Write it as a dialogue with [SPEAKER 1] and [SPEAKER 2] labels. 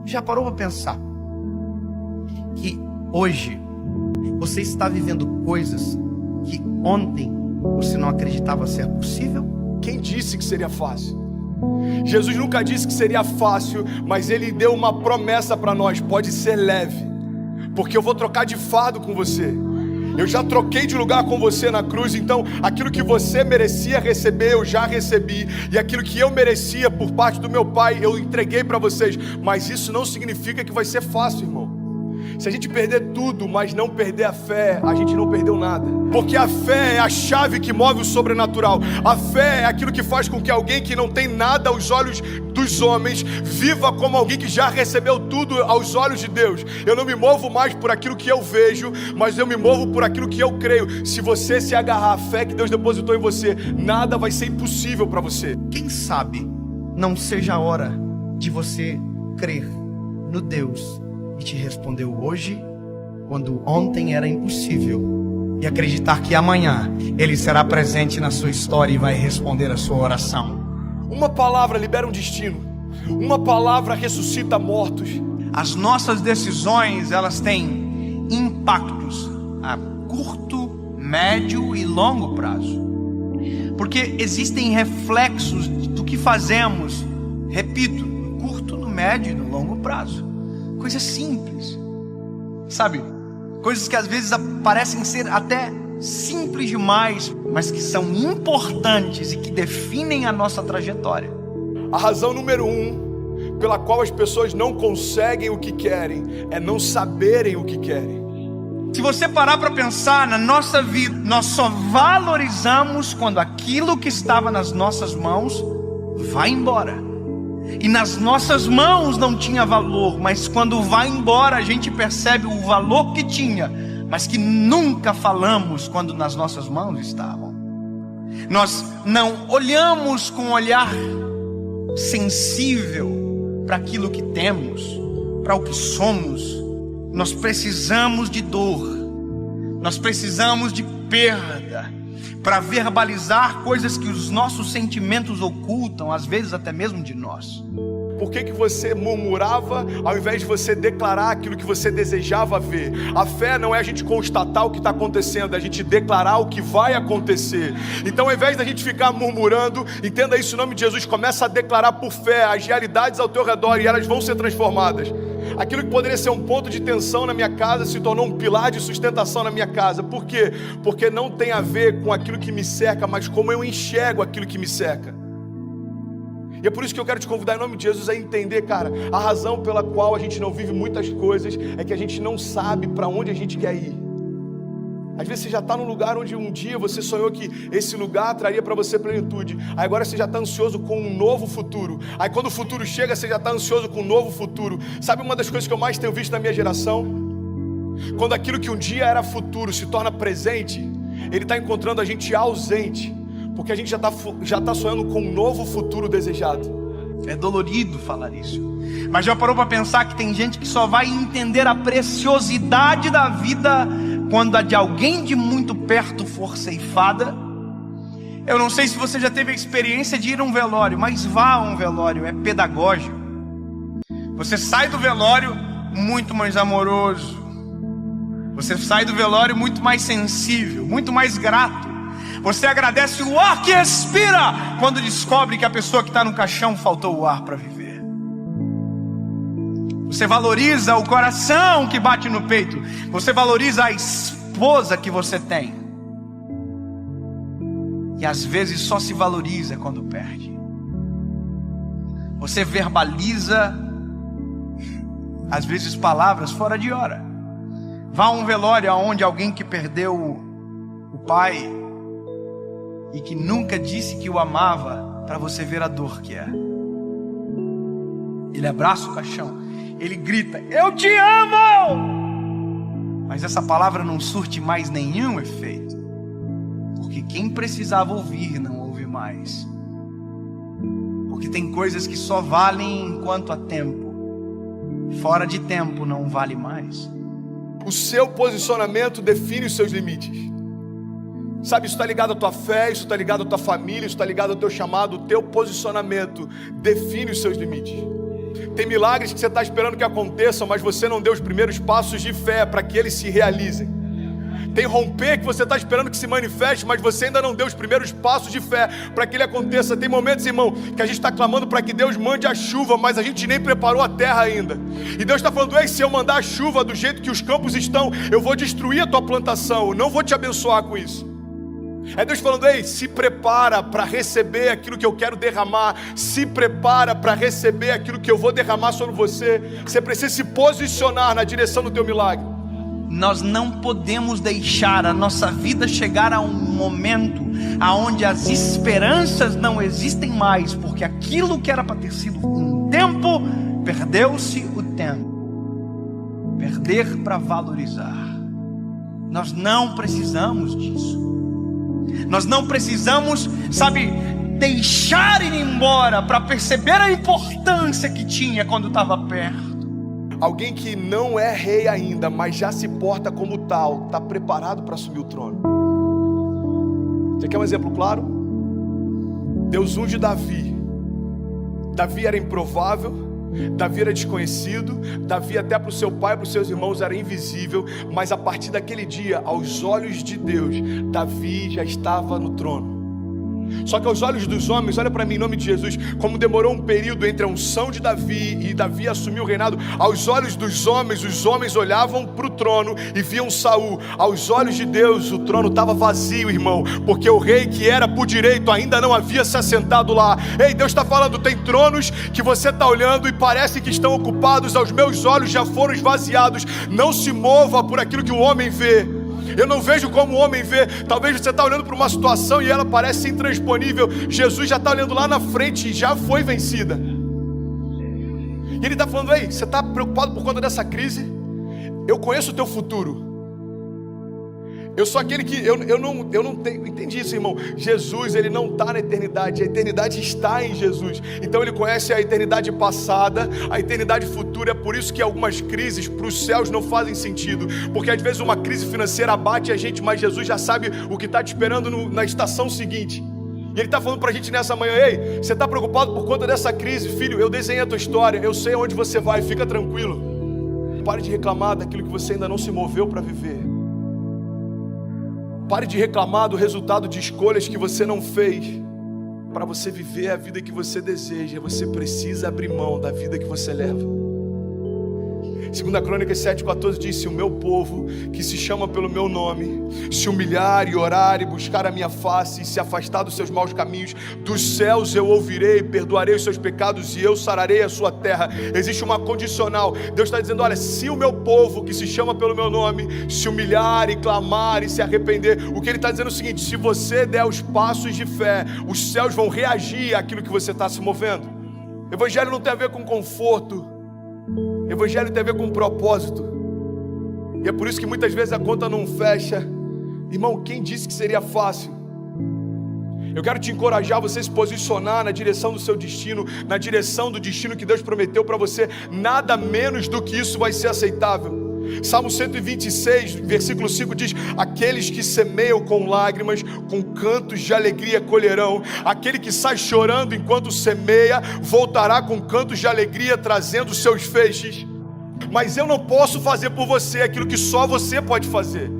[SPEAKER 1] Já parou para pensar que hoje você está vivendo coisas que ontem você não acreditava ser possível?
[SPEAKER 2] Quem disse que seria fácil? Jesus nunca disse que seria fácil, mas Ele deu uma promessa para nós: pode ser leve, porque eu vou trocar de fardo com você. Eu já troquei de lugar com você na cruz, então aquilo que você merecia receber, eu já recebi. E aquilo que eu merecia por parte do meu Pai, eu entreguei para vocês. Mas isso não significa que vai ser fácil, irmão. Se a gente perder tudo, mas não perder a fé, a gente não perdeu nada. Porque a fé é a chave que move o sobrenatural. A fé é aquilo que faz com que alguém que não tem nada aos olhos dos homens viva como alguém que já recebeu tudo aos olhos de Deus. Eu não me movo mais por aquilo que eu vejo, mas eu me movo por aquilo que eu creio. Se você se agarrar à fé que Deus depositou em você, nada vai ser impossível para você.
[SPEAKER 1] Quem sabe não seja a hora de você crer no Deus que te respondeu hoje, quando ontem era impossível, e acreditar que amanhã Ele será presente na sua história e vai responder a sua oração.
[SPEAKER 2] Uma palavra libera um destino. Uma palavra ressuscita mortos.
[SPEAKER 3] As nossas decisões, elas têm impactos a curto, médio e longo prazo. Porque existem reflexos do que fazemos, repito, no curto, no médio e no longo prazo. Coisas simples, sabe? Coisas que às vezes parecem ser até simples demais, mas que são importantes e que definem a nossa trajetória.
[SPEAKER 2] A razão número 1 pela qual as pessoas não conseguem o que querem é não saberem o que querem.
[SPEAKER 3] Se você parar para pensar na nossa vida, nós só valorizamos quando aquilo que estava nas nossas mãos vai embora. E nas nossas mãos não tinha valor, mas quando vai embora a gente percebe o valor que tinha, mas que nunca falamos quando nas nossas mãos estavam. Nós não olhamos com um olhar sensível para aquilo que temos, para o que somos. Nós precisamos de dor, nós precisamos de perda, para verbalizar coisas que os nossos sentimentos ocultam, às vezes até mesmo de nós.
[SPEAKER 2] Por que você murmurava ao invés de você declarar aquilo que você desejava ver? A fé não é a gente constatar o que está acontecendo, é a gente declarar o que vai acontecer. Então, ao invés da gente ficar murmurando, entenda isso em nome de Jesus, começa a declarar por fé as realidades ao teu redor e elas vão ser transformadas. Aquilo que poderia ser um ponto de tensão na minha casa se tornou um pilar de sustentação na minha casa. Por quê? Porque não tem a ver com aquilo que me cerca, mas como eu enxergo aquilo que me cerca. E é por isso que eu quero te convidar em nome de Jesus a entender, cara, a razão pela qual a gente não vive muitas coisas é que a gente não sabe para onde a gente quer ir. Às vezes você já está num lugar onde um dia você sonhou que esse lugar traria para você plenitude. Aí agora você já está ansioso com um novo futuro. Aí quando o futuro chega, você já está ansioso com um novo futuro. Sabe uma das coisas que eu mais tenho visto na minha geração? Quando aquilo que um dia era futuro se torna presente, ele está encontrando a gente ausente, porque a gente já está sonhando com um novo futuro desejado.
[SPEAKER 3] É dolorido falar isso, mas já parou para pensar que tem gente que só vai entender a preciosidade da vida quando a de alguém de muito perto for ceifada? Eu não sei se você já teve a experiência de ir a um velório, mas vá a um velório, é pedagógico. Você sai do velório muito mais amoroso, você sai do velório muito mais sensível, muito mais grato. Você agradece o ar que respira quando descobre que a pessoa que está no caixão faltou o ar para viver. Você valoriza o coração que bate no peito. Você valoriza a esposa que você tem. E às vezes só se valoriza quando perde. Você verbaliza, às vezes, palavras fora de hora. Vá a um velório onde alguém que perdeu o pai e que nunca disse que o amava, para você ver a dor que é. Ele abraça o caixão, ele grita: eu te amo! Mas essa palavra não surte mais nenhum efeito, porque quem precisava ouvir não ouve mais. Porque tem coisas que só valem enquanto há tempo, fora de tempo não vale mais.
[SPEAKER 2] O seu posicionamento define os seus limites. Sabe, isso está ligado à tua fé, isso está ligado à tua família, isso está ligado ao teu chamado. O teu posicionamento define os seus limites. Tem milagres que você está esperando que aconteçam, mas você não deu os primeiros passos de fé para que eles se realizem. Tem romper que você está esperando que se manifeste, mas você ainda não deu os primeiros passos de fé para que ele aconteça. Tem momentos, irmão, que a gente está clamando para que Deus mande a chuva, mas a gente nem preparou a terra ainda. E Deus está falando: ei, se eu mandar a chuva do jeito que os campos estão, eu vou destruir a tua plantação, eu não vou te abençoar com isso. É Deus falando: ei, se prepara para receber aquilo que eu quero derramar, se prepara para receber aquilo que eu vou derramar sobre você. Você precisa se posicionar na direção do teu milagre.
[SPEAKER 3] Nós não podemos deixar a nossa vida chegar a um momento onde as esperanças não existem mais, porque aquilo que era para ter sido um tempo, perdeu-se o tempo. Perder para valorizar. Nós não precisamos disso. Nós não precisamos, deixar ir embora para perceber a importância que tinha quando estava perto.
[SPEAKER 2] Alguém que não é rei ainda, mas já se porta como tal, está preparado para assumir o trono. Você quer um exemplo claro? Deus unge Davi. Davi era improvável, Davi era desconhecido, Davi até para o seu pai e para os seus irmãos era invisível, mas a partir daquele dia, aos olhos de Deus, Davi já estava no trono. Só que aos olhos dos homens, olha para mim em nome de Jesus, como demorou um período entre a unção de Davi e Davi assumir o reinado. Aos olhos dos homens, os homens olhavam para o trono e viam Saul. Aos olhos de Deus, o trono estava vazio, irmão, porque o rei que era por direito ainda não havia se assentado lá. Ei, Deus está falando: tem tronos que você está olhando e parece que estão ocupados, aos meus olhos já foram esvaziados. Não se mova por aquilo que o homem vê. Eu não vejo como o homem vê. Talvez você está olhando para uma situação e ela parece intransponível. Jesus já está olhando lá na frente e já foi vencida. E ele está falando: ei, você está preocupado por conta dessa crise? Eu conheço o teu futuro. Eu sou aquele que, eu não tenho, entendi isso, irmão. Jesus, ele não está na eternidade, a eternidade está em Jesus. Então ele conhece a eternidade passada, a eternidade futura. É por isso que algumas crises para os céus não fazem sentido, porque às vezes uma crise financeira abate a gente, mas Jesus já sabe o que está te esperando na estação seguinte. E ele está falando para a gente nessa manhã: ei, você está preocupado por conta dessa crise? Filho, eu desenhei a tua história, eu sei aonde você vai, fica tranquilo. Pare de reclamar daquilo que você ainda não se moveu para viver. Pare de reclamar do resultado de escolhas que você não fez. Para você viver a vida que você deseja, você precisa abrir mão da vida que você leva. 2 Crônicas 7,14 diz: se o meu povo, que se chama pelo meu nome, se humilhar e orar e buscar a minha face e se afastar dos seus maus caminhos, dos céus eu ouvirei, perdoarei os seus pecados e eu sararei a sua terra. Existe uma condicional. Deus está dizendo: olha, se o meu povo, que se chama pelo meu nome, se humilhar e clamar e se arrepender, o que ele está dizendo é o seguinte: se você der os passos de fé, os céus vão reagir àquilo que você está se movendo. Evangelho não tem a ver com conforto. Evangelho tem a ver com propósito. E é por isso que muitas vezes a conta não fecha. Irmão, quem disse que seria fácil? Eu quero te encorajar a você se posicionar na direção do seu destino, na direção do destino que Deus prometeu para você. Nada menos do que isso vai ser aceitável. Salmo 126, versículo 5 diz: aqueles que semeiam com lágrimas, com cantos de alegria colherão. Aquele que sai chorando enquanto semeia, voltará com cantos de alegria, trazendo seus feixes. Mas eu não posso fazer por você aquilo que só você pode fazer.